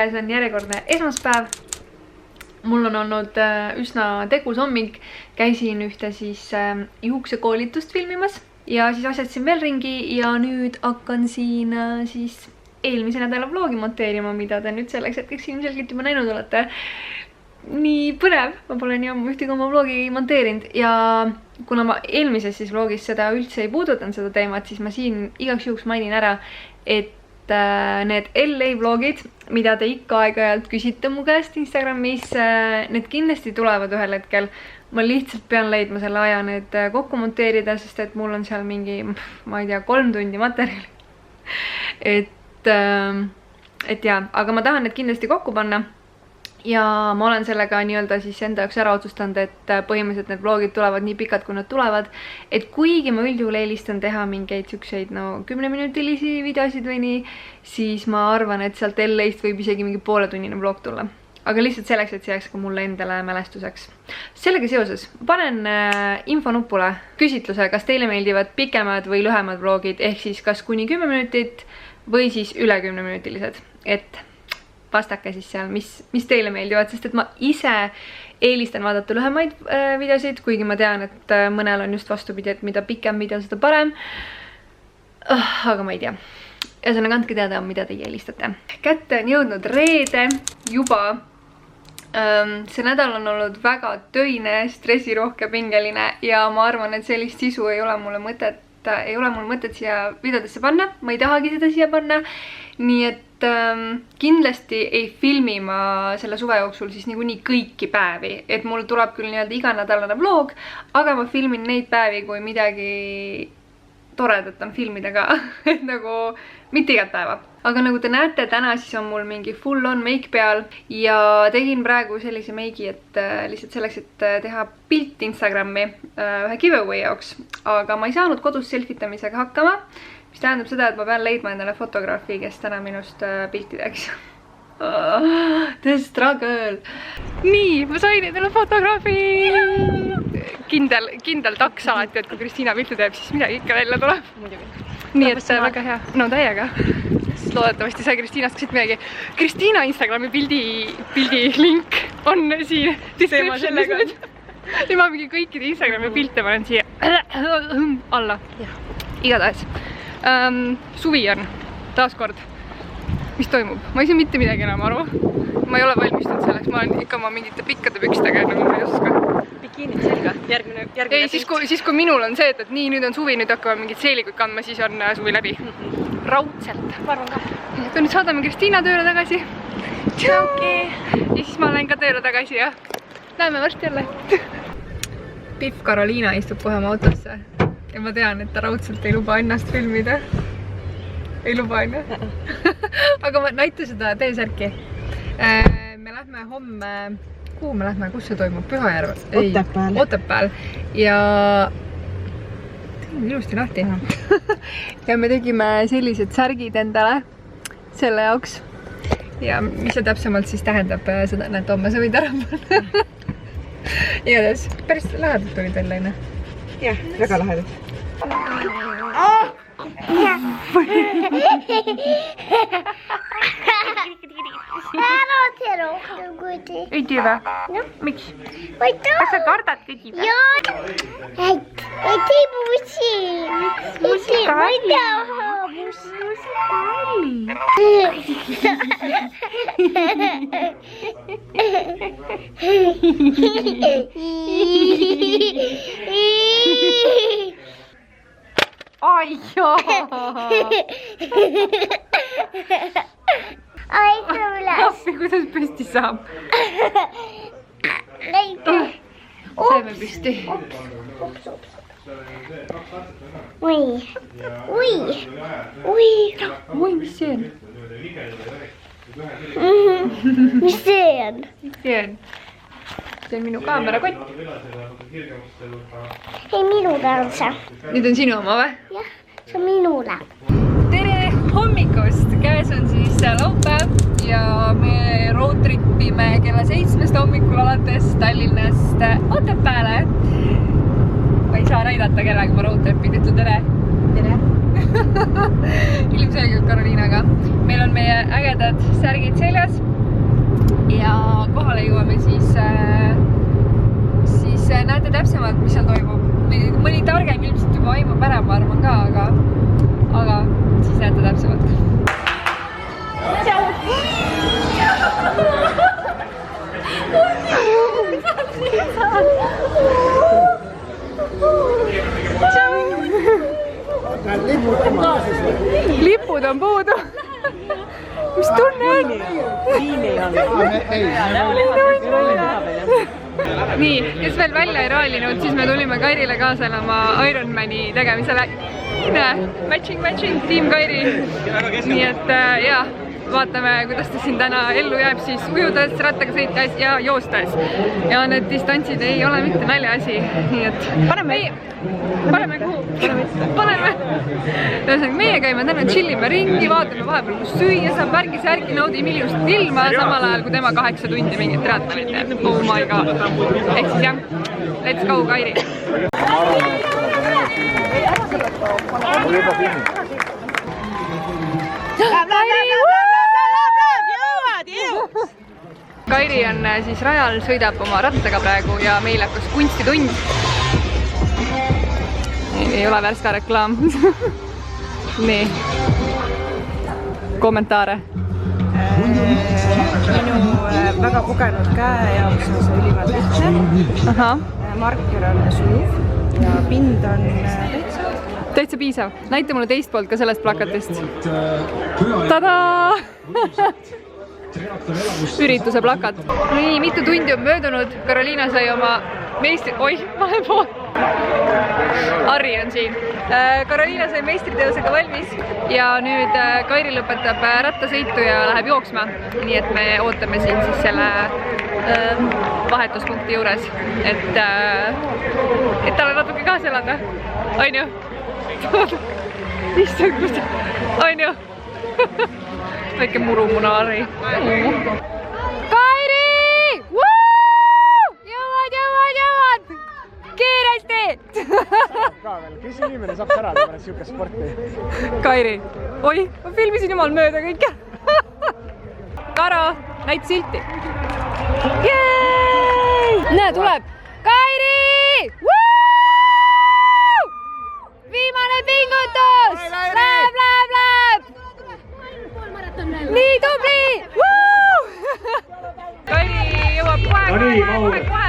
käes on järjekordne esmaspäev. Mul on olnud üsna tegus hommik. Käisin ühte siis juuksekoolitust filmimas ja siis asjatasin veel ringi ja nüüd hakkan siin siis eelmise nädala vlogi monteerima, mida te nüüd selleks hetkeks ilmselgelt juba näinud olete. Nii põnev, ma pole nii ammu ühtegi oma vlogi monteerinud ja kuna ma eelmises siis vlogis seda üldse ei puudutanud seda teemat, siis ma siin igaks juhuks mainin ära, et need LA vlogid, mida te ikka aeg-ajalt küsite mu käest Instagramis, need kindlasti tulevad ühel hetkel. Ma lihtsalt pean leidma selle aja need kokku monteerida, sest et mul on seal mingi, ma ei tea, 3 tundi materjali. Et jaa, aga ma tahan need kindlasti kokku panna. Ja ma olen sellega nii-öelda siis enda jaoks ära otsustanud, et põhimõtteliselt need vlogid tulevad nii pikad, kui nad tulevad. Et kuigi ma üldjuhul eelistan teha mingeid siukseid 10-minutilisi videosid või nii, siis ma arvan, et sealt LA-st võib isegi mingi pooletunnine vlog tulla. Aga lihtsalt selleks, et see jääks ka mulle endale mälestuseks. Sellega seoses panen infonupule küsitluse, kas teile meeldivad pikemad või lühemad vlogid, ehk siis kas kuni 10 minutit või siis üle 10-minutilised. Et vastake siis seal, mis teile meeldivad, sest et ma ise eelistan vaadata lühemaid videosid, kuigi ma tean, et mõnel on just vastupidi, et mida pikem video, seda parem. Aga ma ei tea. Ühesõnaga, andke teada, mida teie eelistate. Kätte on jõudnud reede juba. See nädal on olnud väga töine, stressirohke, pingeline ja ma arvan, et sellist sisu ei ole mul mõtet siia videodesse panna. Ma ei tahagi seda siia panna. Nii et kindlasti ei filmi ma selle suve jooksul siis niikuinii kõiki päevi. Et mul tuleb küll nii-öelda iganädalane vlog, aga ma filmin neid päevi, kui midagi toredat on filmida ka. Et nagu mitte igat päeva. Aga nagu te näete, täna siis on mul mingi full on make peal ja tegin praegu sellise meigi, et lihtsalt selleks, et teha pilt Instagrami ühe giveaway jaoks. Aga ma ei saanud kodus selfitamisega hakkama, mis tähendab seda, et ma pean leidma endale fotograafi, kes täna minust pilti teeks. The struggle. Nii, ma sain endale fotograafi. Kindel taks alati, et kui Kristiina pilti teeb, siis midagi ikka välja tuleb. Muidugi. Nii et väga hea. No täiega. Loodetavasti sai Kristiinast ka siit midagi. Kristiina Instagrami pildi link on siin descriptionis. Ja ma mingi kõikide Instagrami pilte panen siia alla. Igatahes. Suvi on taaskord. Mis toimub? Ma ei saa mitte midagi enam aru. Ma ei ole valmistunud selleks. Ma olen ikka oma mingite pikkade pükstega, nagu ma ei oska. Bikiinid selga. Järgmine Ei, siis kui minul on see, et nii, nüüd on suvi, nüüd hakkavad mingid seelikuid kandma, siis on suvi läbi. Raudselt. Ma arvan ka. Nüüd saadame Kristiina tööle tagasi. Tšauki! Ja siis ma lähen ka tööle tagasi ja näeme varsti jälle. Pihv Karoliina istub kohe oma autosse. Ja ma tean, et ta raudselt ei luba ennast filmida. Ei luba enne. Aga ma näita seda T-särki. Me lähme homme... Kuhu me lähme? Kus see toimub? Pühajärv? Otepääl. Otepääl. Ja... Tegime ilusti lahti. Ja me tegime sellised särgid endale selle jaoks. Ja mis see täpsemalt siis tähendab seda, et homme sa võid ära panna. Igatahes päris lahedalt olid veel läine. Jah, väga lahedalt. Ära rohkem kuti. Ei tee vä? Miks? Kas sa kardad kõdi vä? Joo. Ei tee bussin. Musikaalli. Ma ei taha bussin. Ai joo! Aita üles. Appi, kuidas püsti saab? Näite. Saime püsti. Ui. Ui. Ui. Oi, mis see on? Mis see on? See on? See on minu kaamerakott. Ei minule on see. Nüüd on sinu oma või? Jah, see on minule. Tere hommikust! Käes on siis laupäev ja me roadtripime kella 7 hommikul alates Tallinnast Otepääle. Ma ei saa näidata kellega ma roadtripin, ütle tere! Tere! Ilmselgelt Karoliinaga. Meil on meie ägedad särgid seljas kohale jõuame, siis näete täpsemalt, mis seal toimub. Mõni targem ilmselt juba aimab ära, ma arvan ka, aga siis näete täpsemalt. Lipud on puudu. Mis tunne on? Nii, kes veel välja ei raalinud, siis me tulime Kairile kaasa elama Ironmani tegemisele. Matching, Team Kairi. Nii et jaa, vaatame, kuidas ta siin täna ellu jääb siis ujudes, rattaga sõites ja joostes. Ja need distantsid ei ole mitte naljaasi, nii et paneme kuhu? Paneme! Ühesõnaga, meie käime täna chillime ringi, vaatame vahepeal, kus süüa saab, värgi-särgi, naudime ilusat ilma, samal ajal kui tema 8 tundi mingit triathlonit teeb. Oh my god! Ehk siis jah, let's go, Kairi! Kairi on siis rajal, sõidab oma rattaga praegu ja meil hakkas kunstitund. Ei ole värska reklaam. Nii. Kommentaare? Minu väga kogenud käe jaoks on see ülimalt lihtne. Marker on sujuv ja pind on täitsa piisav. Näita mulle teist poolt ka sellest plakatist. Tadaa! Ürituse plakat. Nii, mitu tundi on möödunud. Karoliina sai oma meistri... Oih, vahepool! Harri on siin. Karoliina sai meistriteosega valmis ja nüüd Kairi lõpetab rattasõitu ja läheb jooksma. Nii et me ootame siin siis selle vahetuspunkti juures, et talle natuke kaasa elada. Ainu? Issand, kus ta... Ainu? Väike murumuna Harri. Kairi! Jõuad! Kiiresti! Kes inimene saab pärada pärast siukest sporti? Kairi. Oi, ma filmisin jumal mööda kõike. Karo, näita silti. Näe, tuleb. Kairi! Viimane pingutus! Läheb! Nii tubli! Kairi jõuab kohe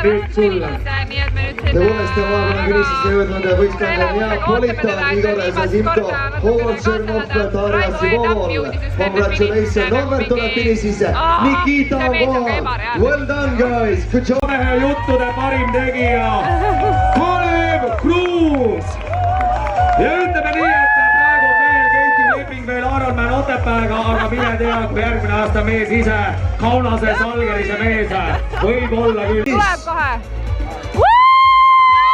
finishisse, nii et me nüüd tõepoolest on vahepeal finishisse jõudnud ja võiks kanda Neapolitan, Igor Zazimto, Howard Chernov, Darja Sivovol. Congratulations, Norbert tuleb finishisse, Nikita on kohal. Well done guys, good job! Juttude parim tegija, Kalev Kruus! Ja ütleme nii, et praegu on meil Keiti leping veel Ironman Otepääga, aga mine tea, kui järgmine aasta mees ise, Kaunases Algerise mees, võib olla küll. Tuleb kohe!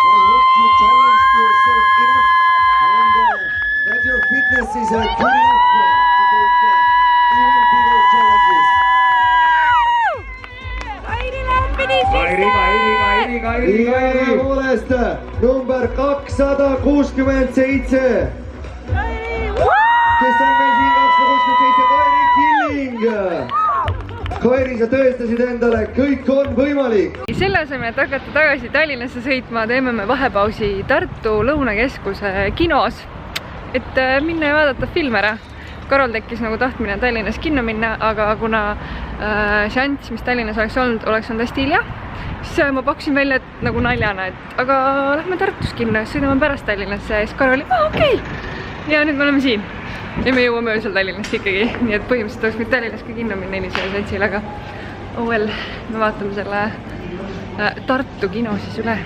I hope you challenged yourself enough and that your fitness is good enough to take even bigger challenges. Kairi läheb finishisse! Kairi poolest number 267. Kes on meil siin 267? Kairi Killing. Kairi, sa tõestasid endale, kõik on võimalik. Selle asemel, et hakata tagasi Tallinnasse sõitma, teeme me vahepausi Tartu Lõunakeskuse kinos, et minna ja vaadata filme ära. Karol tekkis nagu tahtmine Tallinnas kinno minna, aga kuna seanss, mis Tallinnas oleks olnud hästi hilja, siis ma pakkusin välja nagu naljana, et aga lähme Tartus kinno, sõidame pärast Tallinnasse ja siis Karol oli, okei. Ja nüüd me oleme siin. Ja me jõuame öösel Tallinnast ikkagi, nii et põhimõtteliselt oleks nüüd Tallinnas ka kinno minna Elisele Sentsil, aga oh well, me vaatame selle Tartu kino siis üle.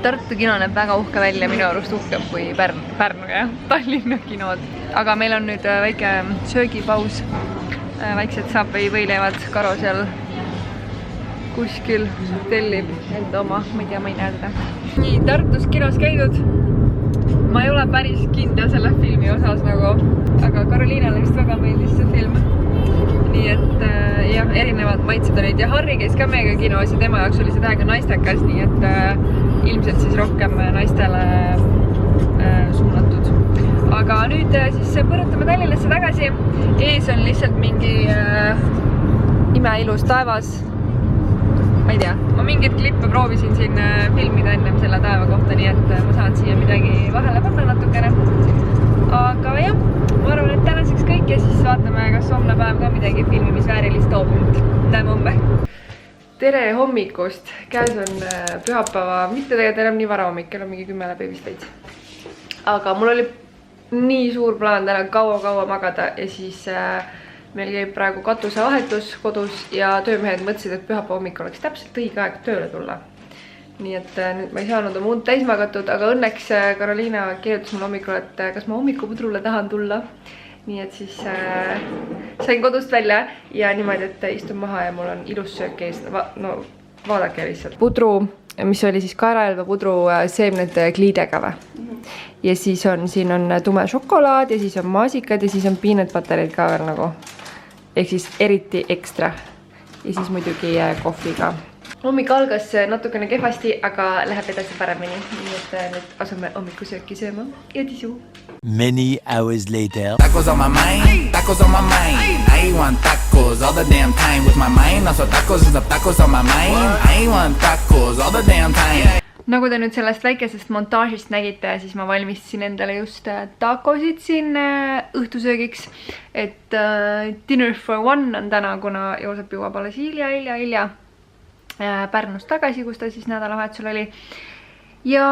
Tartu kino näeb väga uhke välja, minu arust uhkem kui Pärnu ja Tallinna kinod. Aga meil on nüüd väike söögipaus, väiksed Subway võileivad, Karo seal kuskil tellib enda oma, ma ei tea, ma ei näe teda. Nii, Tartus kinos käidud. Ma ei ole päris kindel selle filmi osas nagu, aga Karoliinale vist väga meeldis see film. Nii et jah, erinevad maitsed olid ja Harri käis ka meiega kinos ja tema jaoks oli see tähega naistekas, nii et ilmselt siis rohkem naistele suunatud. Aga nüüd siis põrutame Tallinnasse tagasi. Ees on lihtsalt mingi imeilus taevas. ma ei tea, ma mingeid klippe proovisin siin filmida ennem selle taeva kohta, nii et ma saan siia midagi vahele panna natukene. Aga jah, ma arvan, et tänaseks kõik ja siis vaatame, kas homne päev ka midagi filmimisväärilist toob. Näeme homme. Tere hommikust! Käes on pühapäeva, mitte tegelikult enam nii vara hommik, kell on mingi 10 läbi vist veits. Aga mul oli nii suur plaan täna kaua magada ja siis meil käib praegu katusevahetus kodus ja töömehed mõtlesid, et pühapäeva hommik oleks täpselt õige aeg tööle tulla. Nii et nüüd ma ei saanud oma und täis magatud, aga õnneks Karoliina kirjutas mulle hommikul, et kas ma hommikupudrule tahan tulla. Nii et siis sain kodust välja ja niimoodi, et istun maha ja mul on ilus söök ees. No vaadake lihtsalt. Pudru, mis oli siis kaeraelva pudru seemned kliidega või? Ja siis on, siin on tume šokolaad ja siis on maasikad ja siis on peanut butterid ka veel nagu. Ehk siis eriti ekstra. Ja siis muidugi kohviga. Hommik algas natukene kehvasti, aga läheb edasi paremini. Nii et nüüd asume hommikusööki sööma ja tisu. Many hours later. Tacos on my mind, tacos on my mind. I want tacos all the damn time with my mind. Also tacos and some tacos on my mind. I want tacos all the damn time. Nagu te nüüd sellest väikesest montaažist nägite, siis ma valmistasin endale just tacosid siin õhtusöögiks. Et dinner for one on täna, kuna Joosep jõuab alles hilja Pärnust tagasi, kus ta siis nädalavahetusel oli. Ja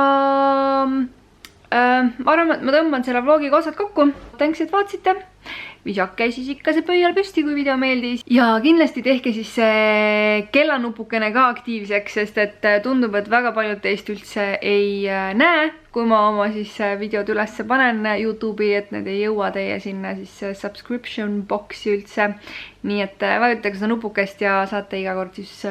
ma arvan, et ma tõmban selle vlogiga osad kokku. Thanks, et vaatasite. Visake siis ikka see pöial püsti, kui video meeldis. Ja kindlasti tehke siis see kellanupukene ka aktiivseks, sest et tundub, et väga paljud teist üldse ei näe, kui ma oma siis videod üles panen YouTube'i, et need ei jõua teie sinna siis subscription box'i üldse. Nii et vajutage seda nupukest ja saate iga kord siis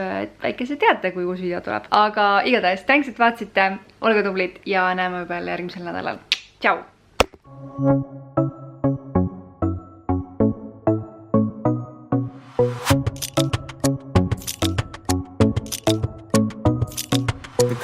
väikese teate, kui uus video tuleb. Aga igatahes, thanks, et vaatasite, olge tublid ja näeme juba jälle järgmisel nädalal. Tšau!